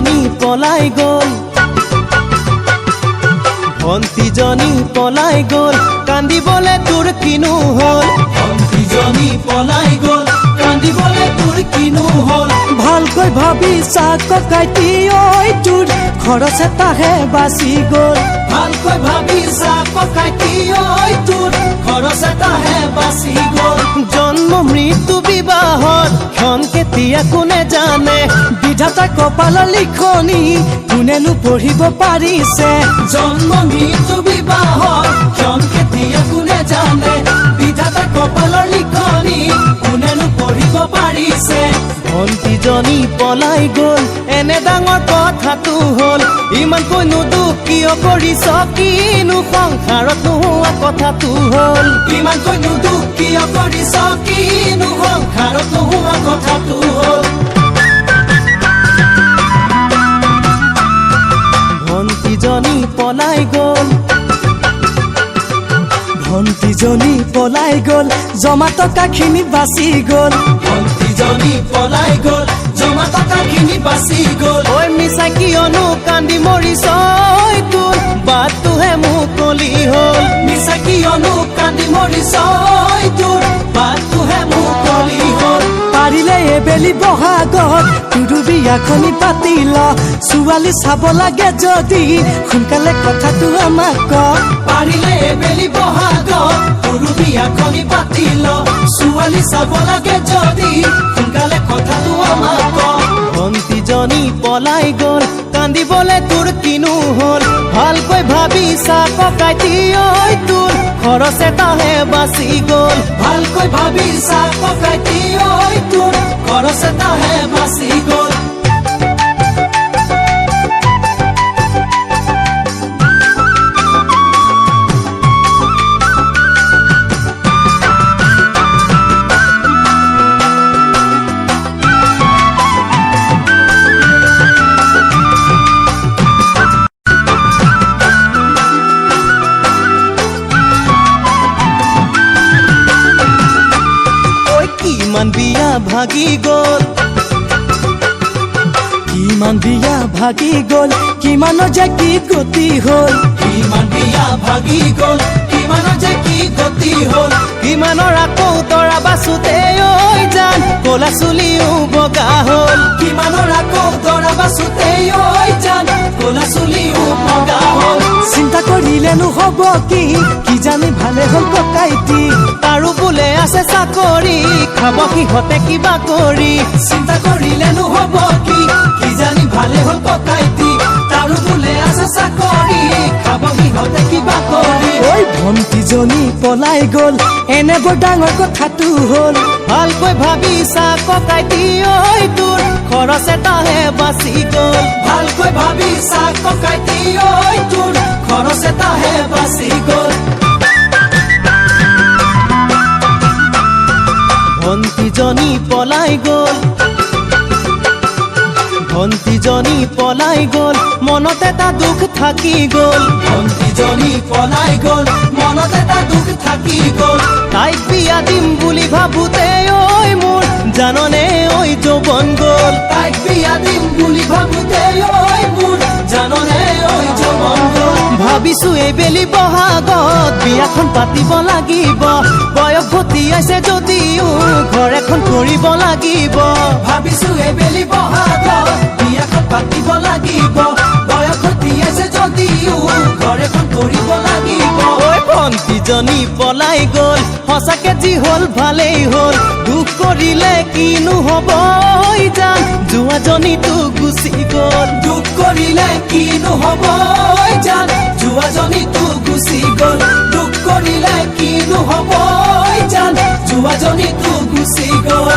ভন্তিজনী পলাই গ'ল ভন্তিজনী পলাই গ'ল কান্দিবলে তোৰ কিনো হ'ল ভন্তিজনী পলাই গ'ল কান্দিবলে তোৰ কিনো হ'ল ভালকৈ ভাবি চা ককাইটি ঐ তোৰ খৰচ এটাহে বাচি গ'ল ভালকৈ ভাবি চা ককাইটি ঐ তোৰ খৰচ এটাহে বাচি গ'ল জন্ম মৃত্যু বিবাহত ক্ষণ কেতিয়া কোনে জানে বিধাতা কপালৰ লিখনি কোনেনো পঢ়িব পাৰিছে জন্ম মৃত্যু বিবাহত ক্ষণ কেতিয়া কোনে জানে বিধাতা কপালৰ লিখনি কোনেনো পঢ়িব পাৰিছে ভন্তিজনী পলাই গ'ল এনে ডাঙৰ কথাটো হ'ল ইমানকৈনো দুখ কিয় কৰিছ কিনো সংসাৰত নোহোৱা কথাটো হ'ল ইমানকৈনো দুখ কিয় কৰিছ কিনো সংসাৰত নোহোৱা কথাটো হ'ল ভন্তিজনী পলাই গ'ল ভন্তিজনী পলাই গ'ল জমা টকাখিনি বাচি গ'ল ভন্তিজনী পলাই গ'ল জমা টকাখিনি বাচি গ'ল ঐ মিছা কিয়নো কান্দি মৰিছ ঐ তোৰ বাটটোহে মুকলি হ'ল মিছা কিয়নো কান্দি মৰিছ ঐ তোৰ বাটটোহে মুকলি হ'ল পাৰিলে এবেলি বহাগত তোৰ বিয়াখনি পাতি ল ছোৱালী চাব লাগে যদি সোনকালে কথাটো আমাক ক পাৰিলে এবেলি বহাগত তোৰ বিয়াখনি পাতি ল ছোৱালী চাব লাগে যদি সোনকালে কথাটো আমাক ক ভন্তিজনী পলাই গ'ল কান্দিবলে তোৰ কিনো হ'ল ভালকৈ ভাবি চা ককাইটি ঐ তোৰ খৰচ এটাহে বাচি গ'ল ভালকৈ ভাবি চা ককাইটি ঐ তোৰ খৰচ এটাহে বাচি গ'ল কিমান বিয়া ভাগি গ'ল কিমান বিয়া ভাগি গ'ল কিমানৰ যে কি গতি হ'ল কিমান বিয়া ভাগি গ'ল কিমানৰ যে কি গতি হ'ল কিমানৰ আকৌ তৰা বাচোতে ঐ জান ক'লা চুলিও বগা হ'ল কিমানৰ আকৌ তৰা বাচোতে ঐ জান ক'লা চুলিও বগা হ'ল চিন্তা কৰিলেনো হ'ব কি জানি ভালে হ'ল ককাইটি তাৰো বোলে আছে চাকৰি খাব সিহঁতে কিবা কৰি চিন্তা কৰিলেনো হ'ব কি জানি ভালে হ'ল ককাইটি তাৰো বোলে আছে চাকৰি খাব সিহঁতে কিবা কৰি ঐ ভন্তিজনী পলাই গ'ল এনে বৰ ডাঙৰ কথাটো হ'ল ভালকৈ ভাবি চা ককাইটি ঐ তোৰ খৰচ এটাহে বাচি গ'ল ভালকৈ ভাবি চা ককাইটি ঐ তোৰ খৰচ এটাহে বাচি গ'ল ভন্তিজনী পলাই গ'ল ভন্তিজনী পলাই গ'ল মনত এটা দুখ থাকি গ'ল ভন্তিজনী পলাই গ'ল মনত এটা দুখ থাকি গ'ল তাইক বিয়া দিম বুলি ভাবোতে ঐ মোৰ জাননে ঐ যৌৱন গ'ল তাইক বিয়া দিম বুলি ভাবোতে ঐ মোৰ জাননে ঐ যৌৱন গ'ল ভাবিছো এইবেলি বহাগত বিয়াখন পাতিব লাগিব বয়স ভটিয়াইছে যদিও ঘৰ এখন কৰিব লাগিব ভাবিছো এইবেলি বহাগত বিয়াখন পাতিব লাগিব বয়স ভটিয়াইছে যদিও ঘৰ এখন কৰিব লাগিব ঐ ভন্তিজনী পলাই গ'ল সঁচাকে যি হ'ল ভালেই হ'ল দুখ কৰিলে কিনো হ'ব ঐ জান জোৱাজনীটো গুচি গ'ল দুখ কৰিলে কিনো হ'ব ঐ জান জোৱাজনীটো গুচি গ'ল দুখ কৰিলে কিনো হ'ব ঐ জান জোৱাজনীটো গুচি গ'ল